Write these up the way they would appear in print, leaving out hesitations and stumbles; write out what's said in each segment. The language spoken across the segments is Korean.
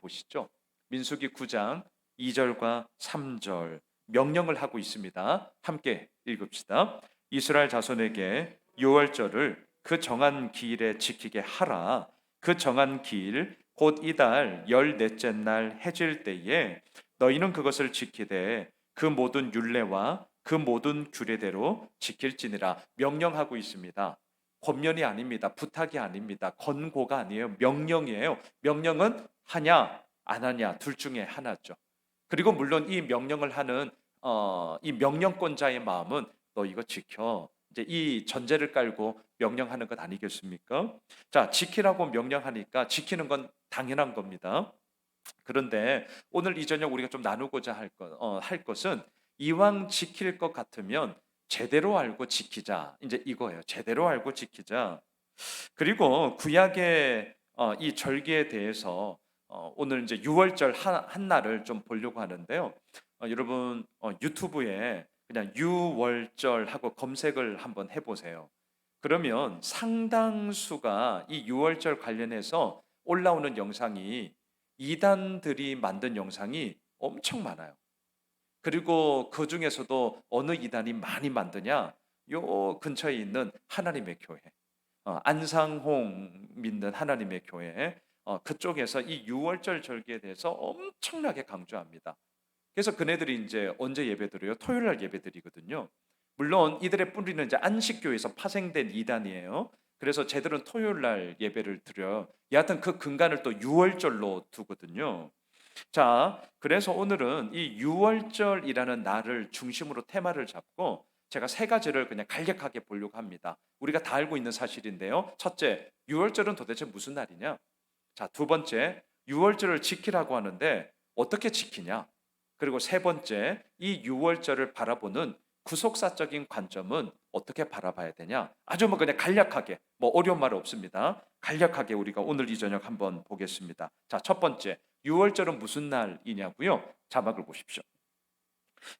보시죠. 민수기 9장 2절과 3절 명령을 하고 있습니다. 함께 읽읍시다. 이스라엘 자손에게 유월절을 그 정한 기일에 지키게 하라. 그 정한 기일 곧 이달 14째 날 해질 때에 너희는 그것을 지키되 그 모든 율례와 그 모든 규례대로 지킬지니라. 명령하고 있습니다. 권면이 아닙니다. 부탁이 아닙니다. 권고가 아니에요. 명령이에요. 명령은 하냐 안 하냐 둘 중에 하나죠. 그리고 물론 이 명령을 하는 이 명령권자의 마음은 너 이거 지켜. 이제 이 전제를 깔고 명령하는 것 아니겠습니까? 자, 지키라고 명령하니까 지키는 건 당연한 겁니다. 그런데 오늘 이 저녁 우리가 좀 나누고자 할 것은 이왕 지킬 것 같으면 제대로 알고 지키자. 이제 이거예요. 제대로 알고 지키자. 그리고 구약의 이 절기에 대해서 오늘 이제 유월절 한 날을 좀 보려고 하는데요. 여러분 유튜브에 그냥 유월절 하고 검색을 한번 해보세요. 그러면 상당수가 이 유월절 관련해서 올라오는 영상이 이단들이 만든 영상이 엄청 많아요. 그리고 그 중에서도 어느 이단이 많이 만드냐? 요 근처에 있는 하나님의 교회. 안상홍 믿는 하나님의 교회 그쪽에서 이 유월절 절기에 대해서 엄청나게 강조합니다. 그래서 그네들이 이제 언제 예배드려요? 토요일 날 예배드리거든요. 물론 이들의 뿌리는 이제 안식교에서 파생된 이단이에요. 그래서 쟤들은 토요일 날 예배를 드려요. 여하튼 그 근간을 또 유월절로 두거든요. 자, 그래서 오늘은 이 유월절이라는 날을 중심으로 테마를 잡고 제가 세 가지를 그냥 간략하게 보려고 합니다. 우리가 다 알고 있는 사실인데요. 첫째, 유월절은 도대체 무슨 날이냐? 자, 두 번째, 유월절을 지키라고 하는데 어떻게 지키냐? 그리고 세 번째, 이 유월절을 바라보는 구속사적인 관점은 어떻게 바라봐야 되냐? 아주 뭐 그냥 간략하게, 뭐 어려운 말 없습니다. 간략하게 우리가 오늘 이 저녁 한번 보겠습니다. 자, 첫 번째, 유월절은 무슨 날이냐고요? 자막을 보십시오.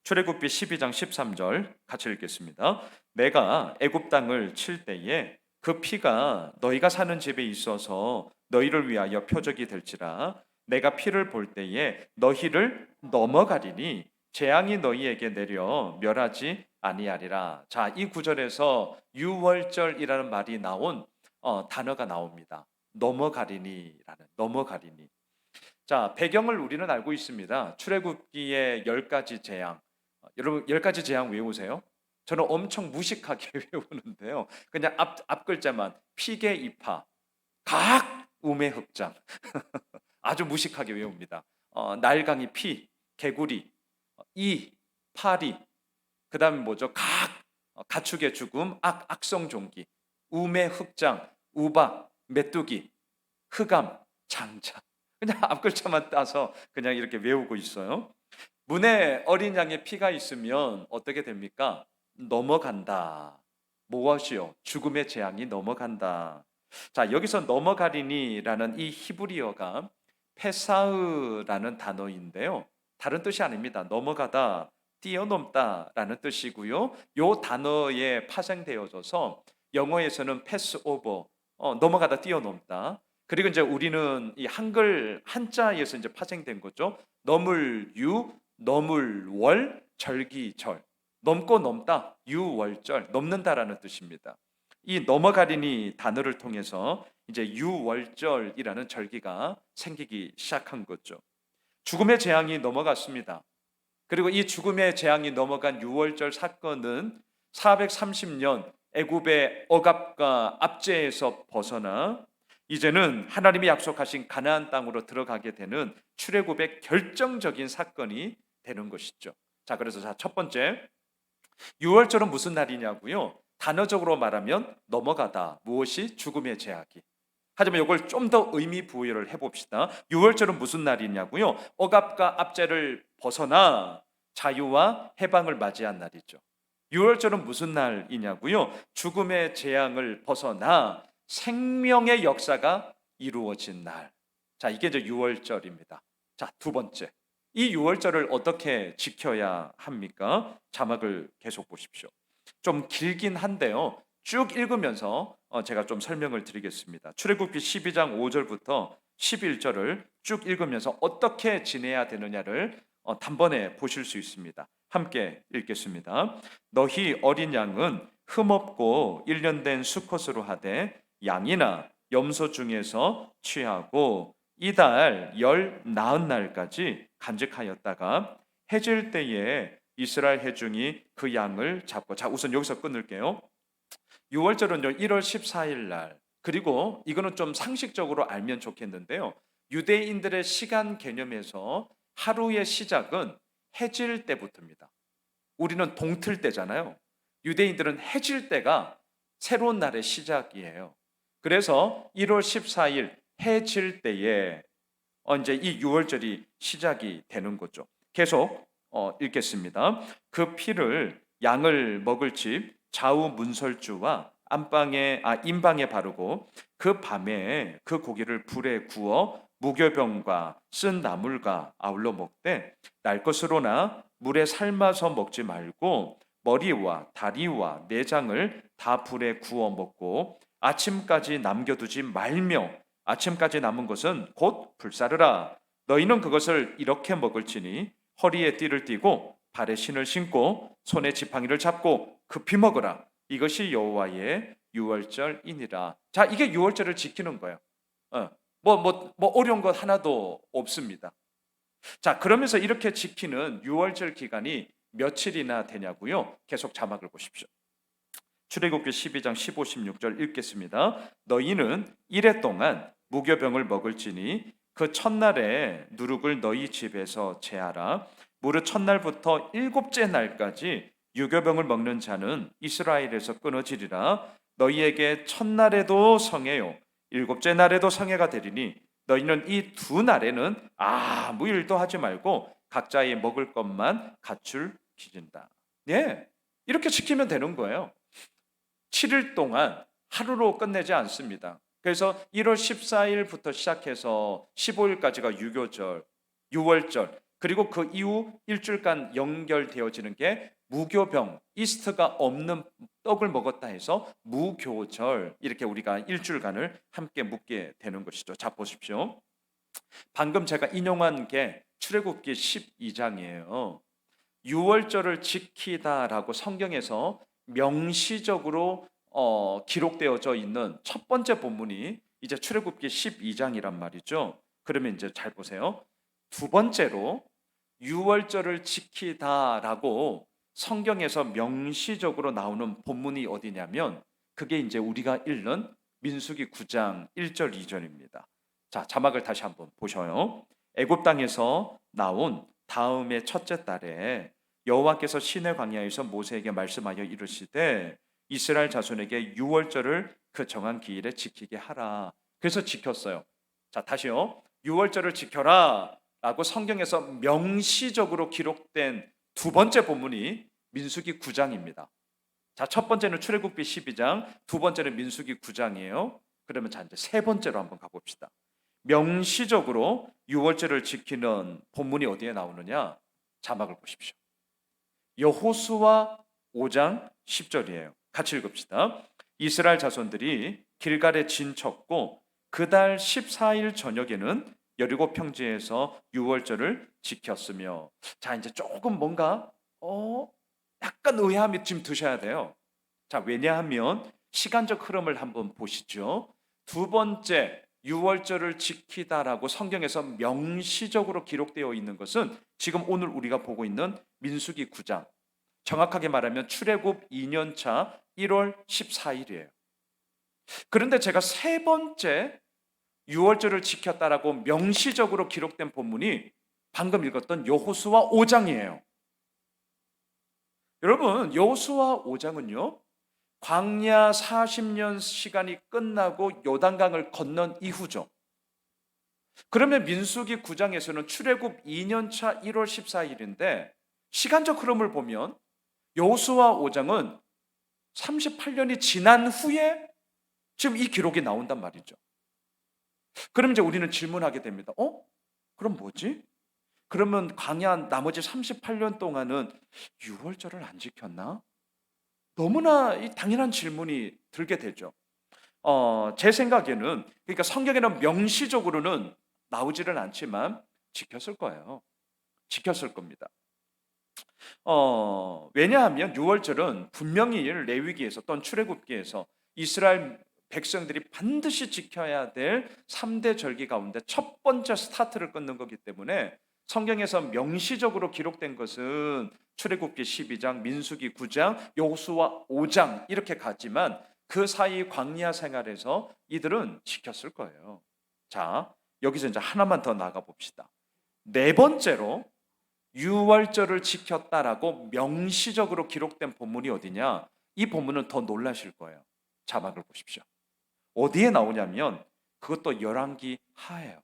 출애굽기 12장 13절 같이 읽겠습니다. 내가 애굽 땅을 칠 때에 그 피가 너희가 사는 집에 있어서 너희를 위하여 표적이 될지라. 내가 피를 볼 때에 너희를 넘어가리니 재앙이 너희에게 내려 멸하지 아니하리라. 자, 이 구절에서 유월절이라는 말이 나온 단어가 나옵니다. 넘어가리니. 자, 배경을 우리는 알고 있습니다. 출애굽기의 10가지 재앙. 여러분 10가지 재앙 외우세요? 저는 엄청 무식하게 외우는데요. 그냥 앞 글자만 피계 이파, 각 우매 흑장. 아주 무식하게 외웁니다. 날강이 피, 개구리, 이 파리. 그다음에 뭐죠? 가축의 죽음, 악성 종기, 우매 흑장, 우박, 메뚜기, 흑암, 장자. 그냥 앞글자만 따서 그냥 이렇게 외우고 있어요. 문에 어린 양의 피가 있으면 어떻게 됩니까? 넘어간다. 무엇이요? 죽음의 재앙이 넘어간다. 자, 여기서 넘어가리니라는 이 히브리어가 페사으라는 단어인데요. 다른 뜻이 아닙니다. 넘어가다, 뛰어넘다라는 뜻이고요. 요 단어에 파생되어져서 영어에서는 패스 오버, 넘어가다, 뛰어넘다. 그리고 이제 우리는 이 한글 한자에서 이제 파생된 거죠. 넘을 유, 넘을 월, 절기절. 넘고 넘다, 유월절, 넘는다라는 뜻입니다. 이 넘어가리니 단어를 통해서 이제 유월절이라는 절기가 생기기 시작한 거죠. 죽음의 재앙이 넘어갔습니다. 그리고 이 죽음의 재앙이 넘어간 유월절 사건은 430년 애굽의 억압과 압제에서 벗어나 이제는 하나님이 약속하신 가나안 땅으로 들어가게 되는 출애굽의 결정적인 사건이 되는 것이죠. 자, 그래서 첫 번째, 유월절은 무슨 날이냐고요? 단어적으로 말하면 넘어가다. 무엇이? 죽음의 제약이. 하지만 이걸 좀 더 의미 부여를 해봅시다. 유월절은 무슨 날이냐고요? 억압과 압제를 벗어나 자유와 해방을 맞이한 날이죠. 유월절은 무슨 날이냐고요? 죽음의 재앙을 벗어나 생명의 역사가 이루어진 날. 자, 이게 이제 유월절입니다. 자, 두 번째. 이 유월절을 어떻게 지켜야 합니까? 자막을 계속 보십시오. 좀 길긴 한데요. 쭉 읽으면서 제가 좀 설명을 드리겠습니다. 출애굽기 12장 5절부터 11절을 쭉 읽으면서 어떻게 지내야 되느냐를 단번에 보실 수 있습니다. 함께 읽겠습니다. 너희 어린 양은 흠없고 1년 된 수컷으로 하되 양이나 염소 중에서 취하고 이달 열 나흔 날까지 간직하였다가 해질 때에 이스라엘 회중이 그 양을 잡고, 자 우선 여기서 끊을게요. 6월절은요 1월 14일 날, 그리고 이거는 좀 상식적으로 알면 좋겠는데요, 유대인들의 시간 개념에서 하루의 시작은 해질 때부터입니다. 우리는 동틀 때잖아요. 유대인들은 해질 때가 새로운 날의 시작이에요. 그래서 1월 14일 해질 때에 이제 이 6월절이 시작이 되는 거죠. 계속 읽겠습니다. 그 피를 양을 먹을 집 좌우 문설주와 인방에 바르고 그 밤에 그 고기를 불에 구워 무교병과 쓴 나물과 아울러 먹되 날 것으로나 물에 삶아서 먹지 말고 머리와 다리와 내장을 다 불에 구워 먹고 아침까지 남겨두지 말며 아침까지 남은 것은 곧 불사르라. 너희는 그것을 이렇게 먹을지니 허리에 띠를 띠고 발에 신을 신고 손에 지팡이를 잡고 급히 먹으라. 이것이 여호와의 유월절이니라. 자, 이게 유월절을 지키는 거예요. 뭐 어려운 것 하나도 없습니다. 자, 그러면서 이렇게 지키는 유월절 기간이 며칠이나 되냐고요? 계속 자막을 보십시오. 출애굽기 12장 15, 16절 읽겠습니다. 너희는 이래 동안 무교병을 먹을지니 그 첫날에 누룩을 너희 집에서 제하라. 무릇 첫날부터 일곱째 날까지 유교병을 먹는 자는 이스라엘에서 끊어지리라. 너희에게 첫날에도 성회요 일곱째 날에도 성회가 되리니 너희는 이 두 날에는 아무 일도 하지 말고 각자의 먹을 것만 갖출 기진다. 예, 이렇게 지키면 되는 거예요. 7일 동안 하루로 끝내지 않습니다. 그래서 1월 14일부터 시작해서 15일까지가 유교절, 유월절, 그리고 그 이후 일주일간 연결되어지는 게 무교병, 이스트가 없는 떡을 먹었다 해서 무교절, 이렇게 우리가 일주일간을 함께 묵게 되는 것이죠. 자, 보십시오. 방금 제가 인용한 게 출애굽기 12장이에요. 유월절을 지키다라고 성경에서 명시적으로 기록되어져 있는 첫 번째 본문이 이제 출애굽기 12장이란 말이죠. 그러면 이제 잘 보세요. 두 번째로 유월절을 지키다라고 성경에서 명시적으로 나오는 본문이 어디냐면 그게 이제 우리가 읽는 민수기 9장 1절 2절입니다. 자, 자막을 다시 한번 보셔요. 애굽 땅에서 나온 다음의 첫째 달에 여호와께서 시내 광야에서 모세에게 말씀하여 이르시되 이스라엘 자손에게 유월절을 그 정한 기일에 지키게 하라. 그래서 지켰어요. 자, 다시요. 유월절을 지켜라 라고 성경에서 명시적으로 기록된 두 번째 본문이 민수기 9장입니다. 자, 첫 번째는 출애굽기 12장, 두 번째는 민수기 9장이에요. 그러면 자, 이제 세 번째로 한번 가봅시다. 명시적으로 유월절을 지키는 본문이 어디에 나오느냐? 자막을 보십시오. 여호수아 5장 10절이에요. 같이 읽읍시다. 이스라엘 자손들이 길갈에 진쳤고 그달 14일 저녁에는 여리고 평지에서 유월절을 지켰으며. 자, 이제 조금 뭔가 약간 의아함이 지금 드셔야 돼요. 자, 왜냐하면 시간적 흐름을 한번 보시죠. 두 번째 유월절을 지키다라고 성경에서 명시적으로 기록되어 있는 것은 지금 오늘 우리가 보고 있는 민수기 9장, 정확하게 말하면 출애굽 2년차 1월 14일이에요. 그런데 제가 세 번째 유월절을 지켰다라고 명시적으로 기록된 본문이 방금 읽었던 여호수아 5장이에요. 여러분, 여호수아 5장은요 광야 40년 시간이 끝나고 요단강을 건넌 이후죠. 그러면 민수기 9장에서는 출애굽 2년차 1월 14일인데 시간적 흐름을 보면 여호수아 5장은 38년이 지난 후에 지금 이 기록이 나온단 말이죠. 그럼 이제 우리는 질문하게 됩니다. 그럼 뭐지? 그러면 광야 나머지 38년 동안은 유월절을 안 지켰나? 너무나 당연한 질문이 들게 되죠. 제 생각에는 그러니까 성경에는 명시적으로는 나오지는 않지만 지켰을 거예요. 지켰을 겁니다. 왜냐하면 유월절은 분명히 레위기에서 또는 출애굽기에서 이스라엘 백성들이 반드시 지켜야 될 3대 절기 가운데 첫 번째 스타트를 끊는 거기 때문에 성경에서 명시적으로 기록된 것은 출애굽기 12장, 민수기 9장, 여호수아 5장 이렇게 갔지만 그 사이 광야 생활에서 이들은 지켰을 거예요. 자, 여기서 이제 하나만 더 나가 봅시다. 네 번째로 유월절을 지켰다라고 명시적으로 기록된 본문이 어디냐? 이 본문은 더 놀라실 거예요. 자막을 보십시오. 어디에 나오냐면 그것도 열왕기 하예요.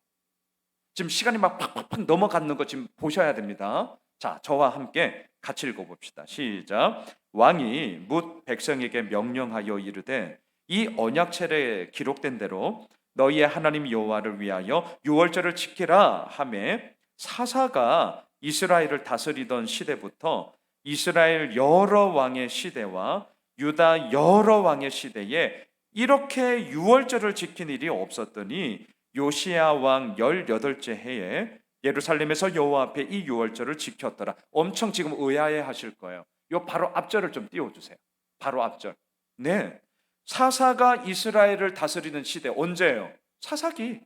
지금 시간이 막 팍팍팍 넘어가는 거 지금 보셔야 됩니다. 자, 저와 함께 같이 읽어봅시다. 시작. 왕이 뭇 백성에게 명령하여 이르되 이 언약책에 기록된 대로 너희의 하나님 여호와를 위하여 유월절을 지키라 하매 사사가 이스라엘을 다스리던 시대부터 이스라엘 여러 왕의 시대와 유다 여러 왕의 시대에 이렇게 유월절을 지킨 일이 없었더니 요시야 왕 18째 해에 예루살렘에서 여호와 앞에 이 유월절을 지켰더라. 엄청 지금 의아해 하실 거예요. 요 바로 앞절을 좀 띄워 주세요. 바로 앞절. 네. 사사가 이스라엘을 다스리는 시대 언제예요? 사사기.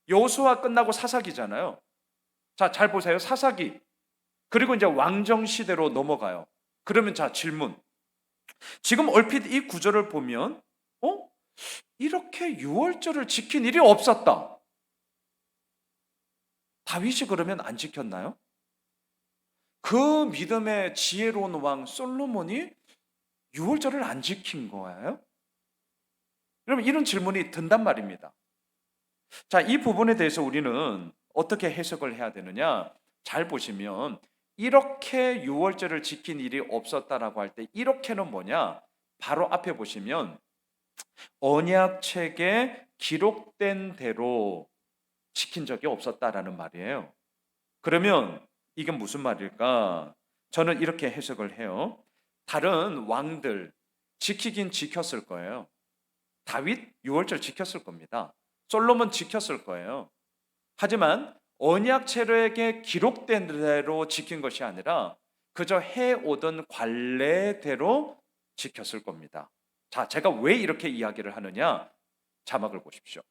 여호수아 끝나고 사사기잖아요. 자, 잘 보세요. 사사기. 그리고 이제 왕정 시대로 넘어가요. 그러면 자, 질문. 지금 얼핏 이 구절을 보면 이렇게 유월절을 지킨 일이 없었다. 다윗이 그러면 안 지켰나요? 그 믿음의 지혜로운 왕 솔로몬이 유월절을 안 지킨 거예요? 여러분 이런 질문이 든단 말입니다. 자, 이 부분에 대해서 우리는 어떻게 해석을 해야 되느냐? 잘 보시면 이렇게 유월절을 지킨 일이 없었다라고 할 때 이렇게는 뭐냐? 바로 앞에 보시면 언약책에 기록된 대로 지킨 적이 없었다라는 말이에요. 그러면 이게 무슨 말일까? 저는 이렇게 해석을 해요. 다른 왕들 지키긴 지켰을 거예요. 다윗 유월절 지켰을 겁니다. 솔로몬 지켰을 거예요. 하지만 언약책에 기록된 대로 지킨 것이 아니라 그저 해오던 관례대로 지켰을 겁니다. 자, 제가 왜 이렇게 이야기를 하느냐? 자막을 보십시오.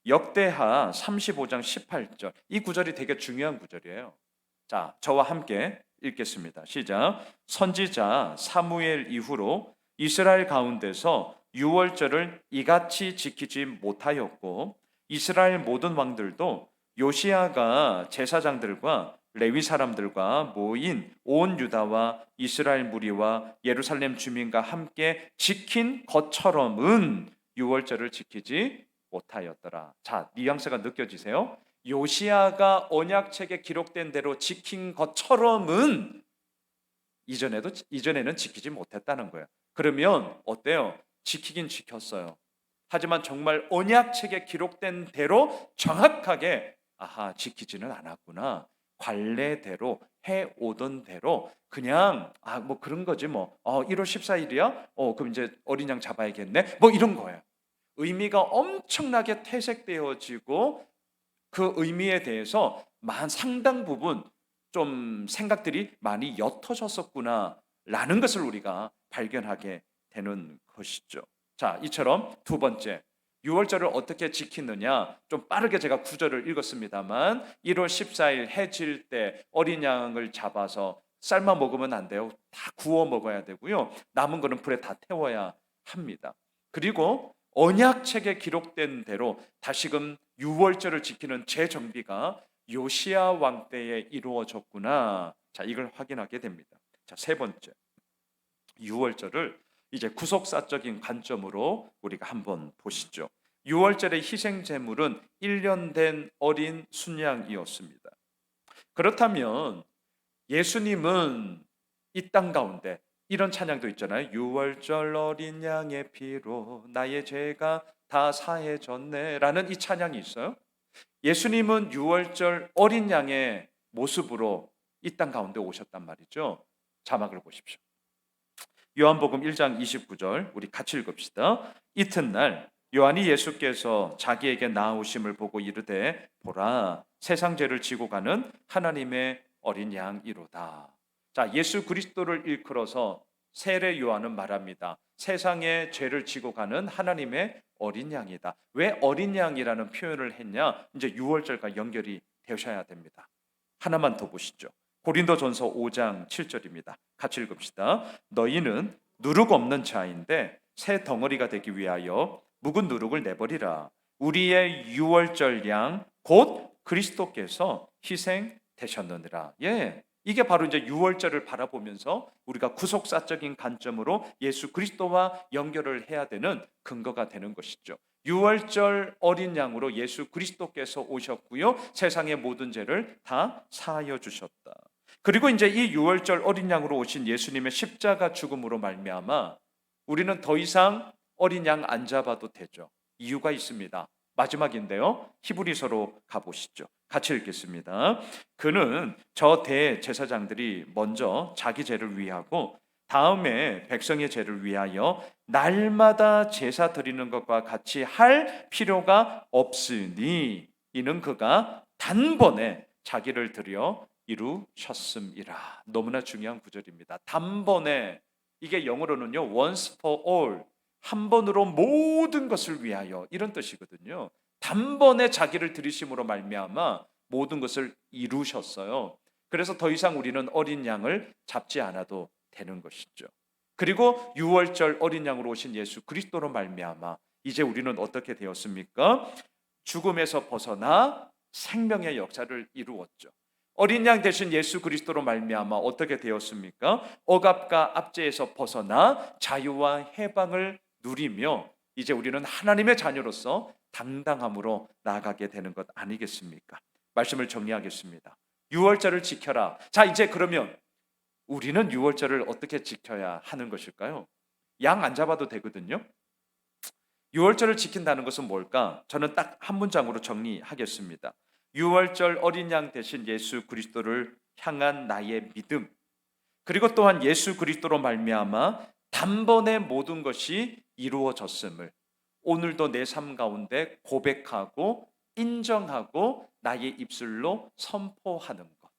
역대하 35장 18절. 이 구절이 되게 중요한 구절이에요. 자, 저와 함께 읽겠습니다. 시작. 선지자 사무엘 이후로 이스라엘 가운데서 유월절을 이같이 지키지 못하였고 이스라엘 모든 왕들도 요시야가 제사장들과 레위 사람들과 모인 온 유다와 이스라엘 무리와 예루살렘 주민과 함께 지킨 것처럼은 유월절을 지키지 못하였더라. 자, 뉘앙스가 느껴지세요? 요시야가 언약책에 기록된 대로 지킨 것처럼은 이전에는 지키지 못했다는 거예요. 그러면 어때요? 지키긴 지켰어요. 하지만 정말 언약책에 기록된 대로 정확하게 지키지는 않았구나. 관례대로 해오던 대로 그냥 뭐 그런 거지 뭐 1월 14일이야? 그럼 이제 어린 양 잡아야겠네. 뭐 이런 거예요. 의미가 엄청나게 퇴색되어지고 그 의미에 대해서 상당 부분 좀 생각들이 많이 옅어졌었구나라는 것을 우리가 발견하게 되는 것이죠. 자, 이처럼 두 번째, 유월절을 어떻게 지키느냐? 좀 빠르게 제가 구절을 읽었습니다만 1월 14일 해 질 때 어린 양을 잡아서 삶아 먹으면 안 돼요. 다 구워 먹어야 되고요. 남은 거는 불에 다 태워야 합니다. 그리고 언약책에 기록된 대로 다시금 유월절을 지키는 재정비가 요시야 왕 때에 이루어졌구나. 자, 이걸 확인하게 됩니다. 자, 세 번째, 유월절을 이제 구속사적인 관점으로 우리가 한번 보시죠. 유월절의 희생 제물은 1년 된 어린 순양이었습니다. 그렇다면 예수님은 이 땅 가운데 이런 찬양도 있잖아요. 유월절 어린 양의 피로 나의 죄가 다 사해졌네 라는 이 찬양이 있어요. 예수님은 유월절 어린 양의 모습으로 이 땅 가운데 오셨단 말이죠. 자막을 보십시오. 요한복음 1장 29절 우리 같이 읽읍시다. 이튿날 요한이 예수께서 자기에게 나아오심을 보고 이르되 보라 세상 죄를 지고 가는 하나님의 어린 양이로다. 자, 예수 그리스도를 일컬어서 세례 요한은 말합니다. 세상의 죄를 지고 가는 하나님의 어린 양이다. 왜 어린 양이라는 표현을 했냐? 이제 6월절과 연결이 되셔야 됩니다. 하나만 더 보시죠. 고린도전서 5장 7절입니다. 같이 읽읍시다. 너희는 누룩 없는 자인데 새 덩어리가 되기 위하여 묵은 누룩을 내버리라. 우리의 유월절 양 곧 그리스도께서 희생되셨느니라. 예, 이게 바로 이제 유월절을 바라보면서 우리가 구속사적인 관점으로 예수 그리스도와 연결을 해야 되는 근거가 되는 것이죠. 유월절 어린 양으로 예수 그리스도께서 오셨고요, 세상의 모든 죄를 다 사하여 주셨다. 그리고 이제 이 유월절 어린 양으로 오신 예수님의 십자가 죽음으로 말미암아 우리는 더 이상 어린 양 안 잡아도 되죠. 이유가 있습니다. 마지막인데요, 히브리서로 가보시죠. 같이 읽겠습니다. 그는 저 대제사장들이 먼저 자기 죄를 위하고 다음에 백성의 죄를 위하여 날마다 제사 드리는 것과 같이 할 필요가 없으니 이는 그가 단번에 자기를 드려 이루셨음이라. 너무나 중요한 구절입니다. 단번에, 이게 영어로는요 once for all, 한 번으로 모든 것을 위하여, 이런 뜻이거든요. 단번에 자기를 들이심으로 말미암아 모든 것을 이루셨어요. 그래서 더 이상 우리는 어린 양을 잡지 않아도 되는 것이죠. 그리고 유월절 어린 양으로 오신 예수 그리스도로 말미암아 이제 우리는 어떻게 되었습니까? 죽음에서 벗어나 생명의 역사를 이루었죠. 어린 양 대신 예수 그리스도로 말미암아 어떻게 되었습니까? 억압과 압제에서 벗어나 자유와 해방을 누리며 이제 우리는 하나님의 자녀로서 당당함으로 나아가게 되는 것 아니겠습니까? 말씀을 정리하겠습니다. 유월절을 지켜라. 자, 이제 그러면 우리는 유월절을 어떻게 지켜야 하는 것일까요? 양 안 잡아도 되거든요. 유월절을 지킨다는 것은 뭘까? 저는 딱 한 문장으로 정리하겠습니다. 유월절 어린 양 대신 예수 그리스도를 향한 나의 믿음, 그리고 또한 예수 그리스도로 말미암아 단번에 모든 것이 이루어졌음을 오늘도 내 삶 가운데 고백하고 인정하고 나의 입술로 선포하는 것,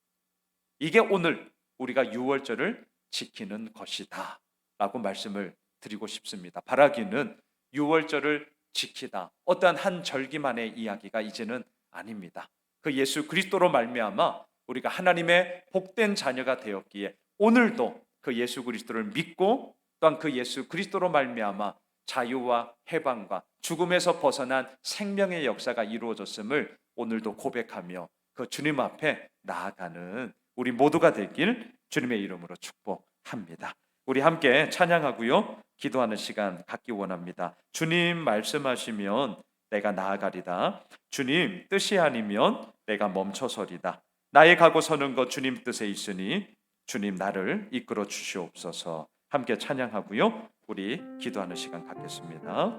이게 오늘 우리가 유월절을 지키는 것이다 라고 말씀을 드리고 싶습니다. 바라기는 유월절을 지키다, 어떠한 한 절기만의 이야기가 이제는 아닙니다. 그 예수 그리스도로 말미암아 우리가 하나님의 복된 자녀가 되었기에 오늘도 그 예수 그리스도를 믿고 또한 그 예수 그리스도로 말미암아 자유와 해방과 죽음에서 벗어난 생명의 역사가 이루어졌음을 오늘도 고백하며 그 주님 앞에 나아가는 우리 모두가 되길 주님의 이름으로 축복합니다. 우리 함께 찬양하고요, 기도하는 시간 갖기 원합니다. 주님 말씀하시면 내가 나아가리다. 주님 뜻이 아니면 내가 멈춰서리다. 나의 가고 서는 것 주님 뜻에 있으니 주님 나를 이끌어 주시옵소서. 함께 찬양하고요, 우리 기도하는 시간 갖겠습니다.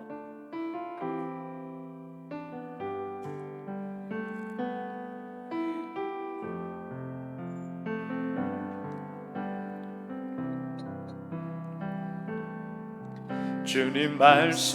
주님 말씀